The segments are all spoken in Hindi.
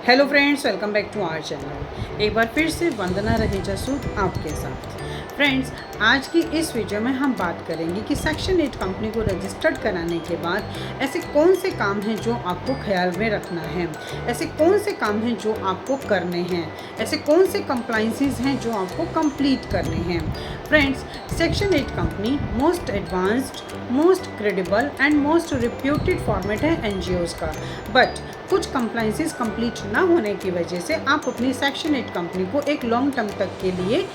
Hello friends, welcome back to our channel. एक बार फिर से वंदना रहेजा सूद आपके साथ। फ्रेंड्स, आज की इस वीडियो में हम बात करेंगे कि सेक्शन 8 कंपनी को रजिस्टर्ड कराने के बाद ऐसे कौन से काम हैं जो आपको ख्याल में रखना है, ऐसे कौन से काम हैं जो आपको करने हैं, ऐसे कौन से कंप्लाइंसेस हैं जो आपको कंप्लीट करने हैं। Friends, section 8 company most advanced, most credible and most reputed format है एनजीओज का। बट कुछ कंप्लाइंसेस कंप्लीट ना होने की वजह से आप अपनी सेक्शन 8 कंपनी को एक लॉन्ग टर्म तक के लिए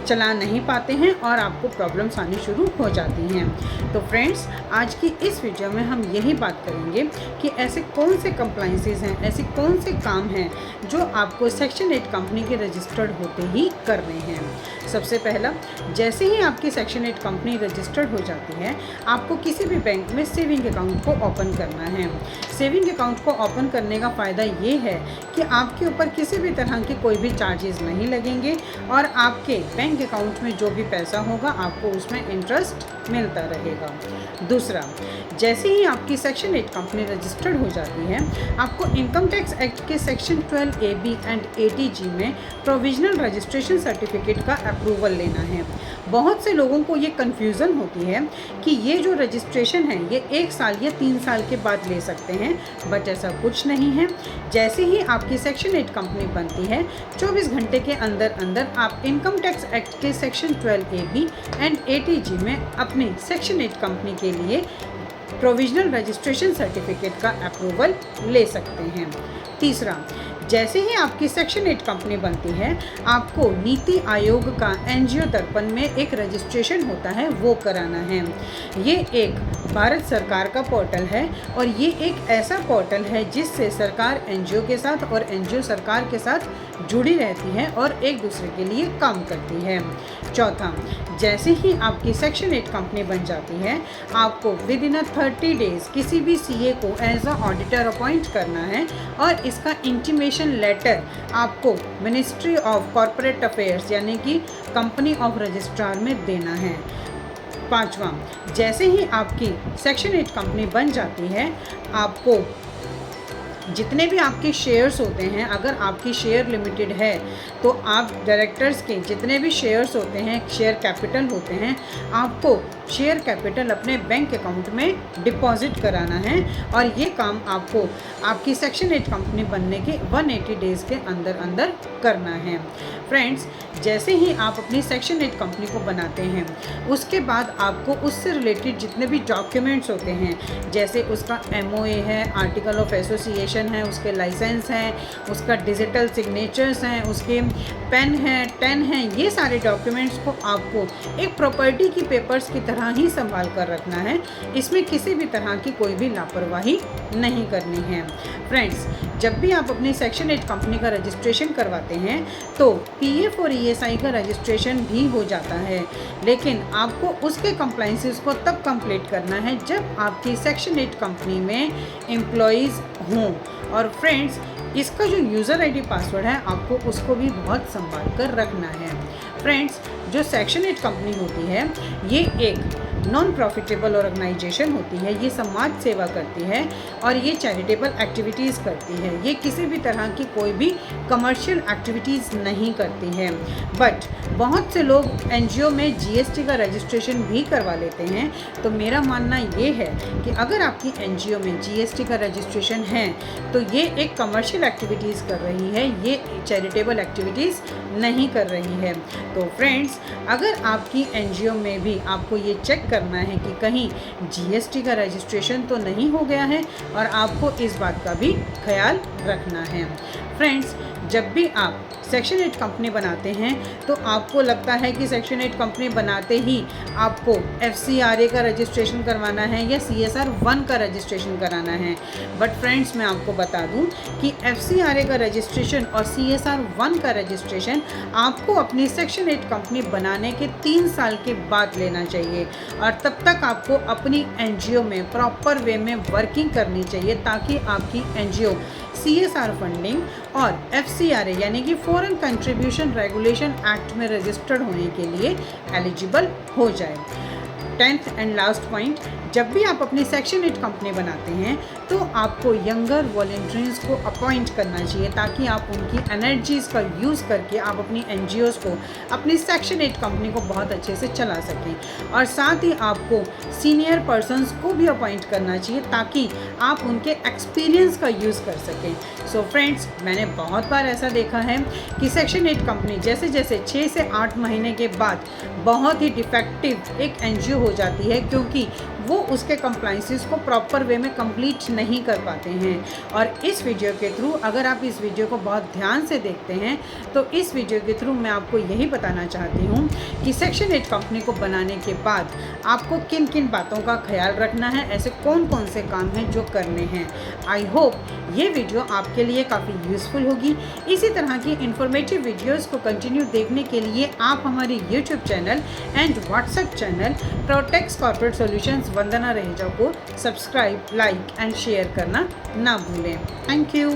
चला नहीं पाते हैं और आपको प्रॉब्लम्स आनी शुरू हो जाती हैं। तो फ्रेंड्स, आज की इस वीडियो में हम यही बात करेंगे कि ऐसे कौन से कंप्लाइंसेस हैं, ऐसे कौन से काम हैं जो आपको सेक्शन 8 कंपनी के रजिस्टर्ड होते ही करने हैं। सबसे पहला, जैसे ही आपकी सेक्शन 8 कंपनी रजिस्टर्ड हो जाती है, आपको किसी भी बैंक में सेविंग अकाउंट को ओपन करना है। सेविंग अकाउंट को ओपन करने का फ़ायदा ये है कि आपके ऊपर किसी भी तरह के कोई भी चार्जेस नहीं लगेंगे और आपके बैंक अकाउंट में जो भी पैसा होगा आपको उसमें इंटरेस्ट मिलता रहेगा। दूसरा, जैसे ही आपकी सेक्शन 8 कंपनी रजिस्टर्ड हो जाती है, आपको इनकम टैक्स एक्ट के सेक्शन 12AB एंड 80G में प्रोविजनल रजिस्ट्रेशन सर्टिफिकेट का अप्रूवल लेना है। बहुत से लोगों को ये कन्फ्यूज़न होती है कि ये जो रजिस्ट्रेशन है ये 1 साल या 3 साल के बाद ले सकते हैं, बट ऐसा कुछ नहीं है। जैसे ही आपकी सेक्शन 8 कंपनी बनती है, 24 घंटे के अंदर अंदर आप इनकम टैक्स एक्ट के सेक्शन 12AB एंड 80G में अपनी सेक्शन 8 कंपनी के लिए प्रोविजनल रजिस्ट्रेशन सर्टिफिकेट का अप्रूवल ले सकते हैं। तीसरा, जैसे ही आपकी सेक्शन 8 कंपनी बनती है, आपको नीति आयोग का एनजीओ दर्पण में एक रजिस्ट्रेशन होता है, वो कराना है। ये एक भारत सरकार का पोर्टल है और ये एक ऐसा पोर्टल है जिससे सरकार एनजीओ के साथ और एनजीओ सरकार के साथ जुड़ी रहती है और एक दूसरे के लिए काम करती है। चौथा, जैसे ही आपकी सेक्शन 8 कंपनी बन जाती है, आपको विद इन 30 डेज़ किसी भी सीए को एज अ ऑडिटर अपॉइंट करना है और इसका इंटीमेशन लेटर आपको मिनिस्ट्री ऑफ कॉरपोरेट अफेयर्स यानी कि कंपनी ऑफ रजिस्ट्रार में देना है। पांचवा, जैसे ही आपकी सेक्शन 8 कंपनी बन जाती है, आपको जितने भी आपके शेयर्स होते हैं, अगर आपकी शेयर लिमिटेड है तो आप डायरेक्टर्स के जितने भी शेयर्स होते हैं, शेयर कैपिटल होते हैं, आपको शेयर कैपिटल अपने बैंक अकाउंट में डिपॉजिट कराना है और ये काम आपको आपकी सेक्शन 8 कंपनी बनने के 180 डेज़ के अंदर अंदर करना है। फ्रेंड्स, जैसे ही आप अपनी सेक्शन 8 कंपनी को बनाते हैं, उसके बाद आपको उससे रिलेटेड जितने भी डॉक्यूमेंट्स होते हैं, जैसे उसका MOA है, आर्टिकल ऑफ एसोसिएशन है, उसके लाइसेंस हैं, उसका डिजिटल सिग्नेचर्स हैं, उसके पेन है, 10 हैं, ये सारे डॉक्यूमेंट्स को आपको एक प्रॉपर्टी की पेपर्स की तरह ही संभाल कर रखना है। इसमें किसी भी तरह की कोई भी लापरवाही नहीं करनी है। फ्रेंड्स, जब भी आप अपनी सेक्शन 8 कंपनी का रजिस्ट्रेशन करवाते हैं तो PF और ESI का रजिस्ट्रेशन भी हो जाता है, लेकिन आपको उसके कंप्लाइंसेस को तब कंप्लीट करना है जब आपकी सेक्शन 8 कंपनी में एम्प्लॉयज़ हों। और फ्रेंड्स, इसका जो यूज़र ID पासवर्ड है आपको उसको भी बहुत संभाल कर रखना है। फ्रेंड्स, जो सेक्शन 8 कंपनी होती है ये एक नॉन प्रॉफिटेबल ऑर्गेनाइजेशन होती है, ये समाज सेवा करती है और ये चैरिटेबल एक्टिविटीज़ करती है। ये किसी भी तरह की कोई भी कमर्शियल एक्टिविटीज़ नहीं करती है। बट बहुत से लोग एनजीओ में GST का रजिस्ट्रेशन भी करवा लेते हैं। तो मेरा मानना ये है कि अगर आपकी एनजीओ में GST का रजिस्ट्रेशन है तो ये एक कमर्शियल एक्टिविटीज़ कर रही है, ये चैरिटेबल एक्टिविटीज़ नहीं कर रही है। तो फ्रेंड्स, अगर आपकी एनजीओ में भी आपको ये चेक करना है कि कहीं GST का रजिस्ट्रेशन तो नहीं हो गया है और आपको इस बात का भी ख्याल रखना है। फ्रेंड्स, जब भी आप सेक्शन 8 कंपनी बनाते हैं तो आपको लगता है कि सेक्शन 8 कंपनी बनाते ही आपको FCRA का रजिस्ट्रेशन करवाना है या CSR 1 का रजिस्ट्रेशन कराना है। बट फ्रेंड्स, मैं आपको बता दूं कि FCRA का रजिस्ट्रेशन और CSR 1 का रजिस्ट्रेशन आपको अपनी सेक्शन 8 कंपनी बनाने के 3 साल के बाद लेना चाहिए और तब तक आपको अपनी एनजीओ में प्रॉपर वे में वर्किंग करनी चाहिए ताकि आपकी एनजीओ CSR फंडिंग और FCRA यानी कि फॉरेन कंट्रीब्यूशन रेगुलेशन एक्ट में रजिस्टर्ड होने के लिए एलिजिबल हो जाए। 10th एंड लास्ट पॉइंट, जब भी आप अपनी सेक्शन 8 कंपनी बनाते हैं तो आपको यंगर वॉलंटियर्स को अपॉइंट करना चाहिए, ताकि आप उनकी एनर्जीज़ का यूज़ करके आप अपनी एनजीओज़ को, अपनी सेक्शन 8 कंपनी को बहुत अच्छे से चला सकें। और साथ ही आपको सीनियर पर्सन्स को भी अपॉइंट करना चाहिए, ताकि आप उनके एक्सपीरियंस का यूज़ कर सकें। सो फ्रेंड्स, मैंने बहुत बार ऐसा देखा है कि सेक्शन 8 कंपनी जैसे जैसे 6 से 8 महीने के बाद बहुत ही डिफेक्टिव एक एनजीओ हो जाती है, क्योंकि वो उसके कंप्लाइंसेस को प्रॉपर वे में कंप्लीट नहीं कर पाते हैं। और इस वीडियो के थ्रू, अगर आप इस वीडियो को बहुत ध्यान से देखते हैं तो इस वीडियो के थ्रू मैं आपको यही बताना चाहती हूँ कि सेक्शन 8 कंपनी को बनाने के बाद आपको किन किन बातों का ख्याल रखना है, ऐसे कौन कौन से काम हैं जो करने हैं। आई होप ये वीडियो आपके लिए काफ़ी यूज़फुल होगी। इसी तरह की इन्फॉर्मेटिव वीडियोज़ को कंटिन्यू देखने के लिए आप हमारे YouTube channel and WhatsApp channel Protex corporate solutions Vandana Raheja को सब्सक्राइब, लाइक एंड शेयर करना ना भूलें। Thank you.